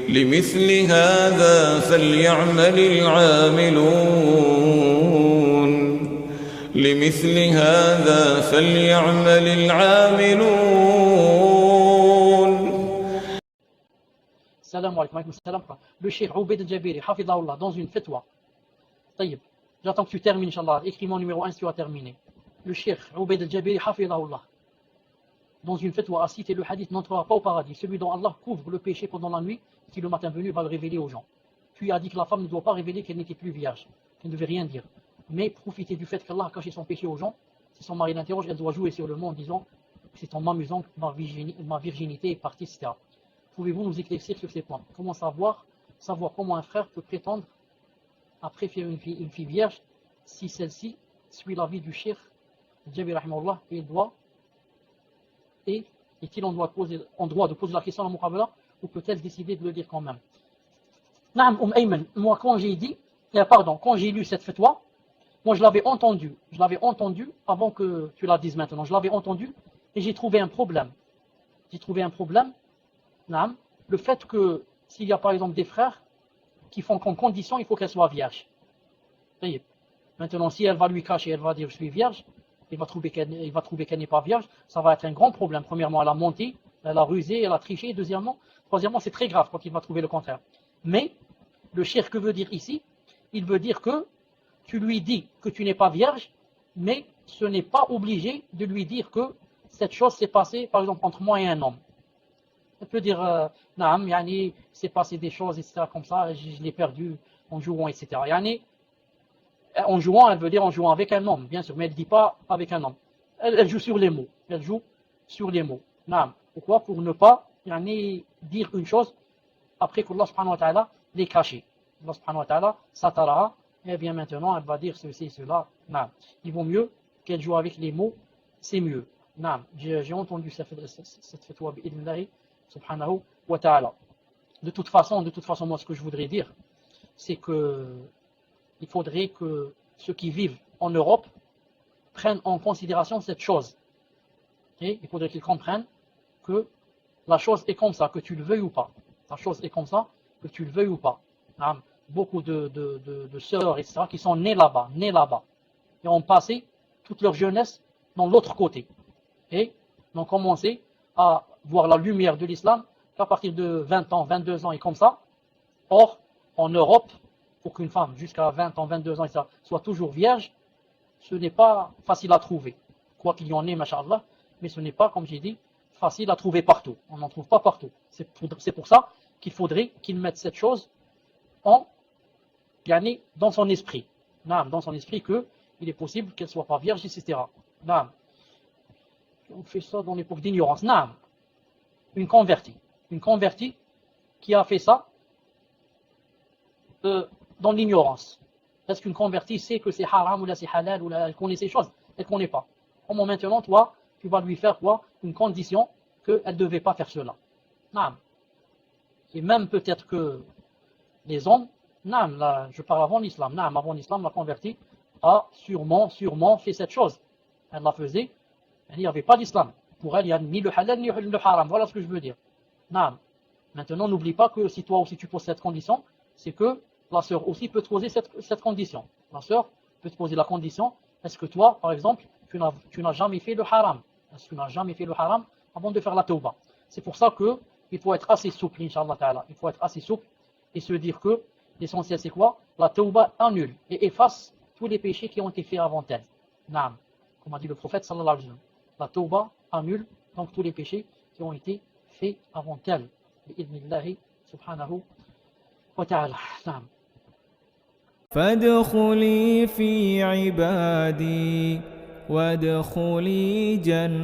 لمثل هذا فليعمل العاملون لمثل هذا فليعمل العاملون. Salam alaykoum, salam. Le Cheikh Obaid al-Jabiri, hafidahullah, dans une fatwa. Taïb, j'attends que tu termines, Inch'Allah. Écris mon numéro 1 si tu as terminé. Le Cheikh Obaid al-Jabiri, hafidahullah, dans une fatwa, a cité le hadith n'entrera pas au paradis. Celui dont Allah couvre le péché pendant la nuit, qui le matin venu va le révéler aux gens. Puis a dit que la femme ne doit pas révéler qu'elle n'était plus vierge, qu'elle ne devait rien dire. Mais profiter du fait qu'Allah a caché son péché aux gens. Si son mari l'interroge, elle doit jouer sur le mot en disant c'est en m'amusant que ma virginité est partie, etc. Pouvez-vous nous éclaircir sur ces points? Comment savoir comment un frère peut prétendre à préférer une fille vierge si celle-ci suit l'avis du Cheikh Jabir rahimahullah et est-il en droit de poser la question à la muqabala ou peut-elle décider de le dire quand même? Naam Ayman, moi quand j'ai lu cette fatwa, moi je l'avais entendu avant que tu la dises maintenant, je l'avais entendu et j'ai trouvé un problème. Naam, le fait que s'il y a par exemple des frères qui font comme condition, il faut qu'elle soit vierge. Maintenant, si elle va lui cacher, elle va dire je suis vierge, il va trouver qu'elle n'est pas vierge, ça va être un grand problème. Premièrement, elle a menti, elle a rusé, elle a triché. Troisièmement, c'est très grave quand il va trouver le contraire. Mais, le cheikh que veut dire ici, il veut dire que tu lui dis que tu n'es pas vierge, mais ce n'est pas obligé de lui dire que cette chose s'est passée, par exemple, entre moi et un homme. Elle peut dire, naam, yani, c'est passé des choses, etc., comme ça, je l'ai perdu en jouant, etc. Yani, en jouant, elle veut dire en jouant avec un homme, bien sûr, mais elle ne dit pas avec un homme. Elle joue sur les mots. Naam. Pourquoi? Pour ne pas dire une chose après qu'Allah subhanahu wa ta'ala l'ait caché. Allah subhanahu wa ta'ala satara, et bien maintenant elle va dire ceci, cela. Naam. Il vaut mieux qu'elle joue avec les mots, c'est mieux. Naam. J'ai entendu cette fatwa bi'idnillahi subhanahu wa ta'ala. De toute façon, moi ce que je voudrais dire, c'est que il faudrait que ceux qui vivent en Europe prennent en considération cette chose. Et il faudrait qu'ils comprennent que la chose est comme ça, que tu le veuilles ou pas. La chose est comme ça, que tu le veuilles ou pas. Beaucoup de sœurs, etc., qui sont nées là-bas, et ont passé toute leur jeunesse dans l'autre côté. Et ont commencé à voir la lumière de l'islam qu'à partir de 20 ans, 22 ans et comme ça. Or, en Europe, pour qu'une femme jusqu'à 20 ans, 22 ans, etc., soit toujours vierge, ce n'est pas facile à trouver. Quoi qu'il y en ait, masha'Allah, mais ce n'est pas, comme j'ai dit, facile à trouver partout. On n'en trouve pas partout. C'est pour ça qu'il faudrait qu'il mette cette chose dans son esprit. Dans son esprit qu'il est possible qu'elle ne soit pas vierge, etc. On fait ça dans l'époque d'ignorance. Une convertie qui a fait ça dans l'ignorance. Est-ce qu'une convertie sait que c'est haram ou là c'est halal ou là elle connaît ces choses? Elle ne connaît pas. Comment maintenant, toi, tu vas lui faire quoi? Une condition qu'elle ne devait pas faire cela. Et même peut-être que les hommes, là, je parle avant l'islam, avant l'islam, la convertie a sûrement fait cette chose. Elle la faisait, il n'y avait pas d'islam. Pour elle, il n'y a ni le halal ni le haram. Voilà ce que je veux dire. Maintenant, n'oublie pas que si toi aussi tu poses cette condition, c'est que la sœur aussi peut te poser cette condition. La sœur peut te poser la condition, est-ce que toi, par exemple, tu n'as jamais fait le haram? Est-ce que tu n'as jamais fait le haram avant de faire la tauba? C'est pour ça qu'il faut être assez souple, Inch'Allah Ta'ala. Il faut être assez souple et se dire que l'essentiel c'est quoi? La tauba annule et efface tous les péchés qui ont été faits avant elle. Comme a dit le prophète sallallahu alayhi wa sallam. La tauba annule donc tous les péchés qui ont été faits avant elle. Bi'idnillahi subhanahu wa ta'ala. فادخلي في عبادي وادخلي جنتي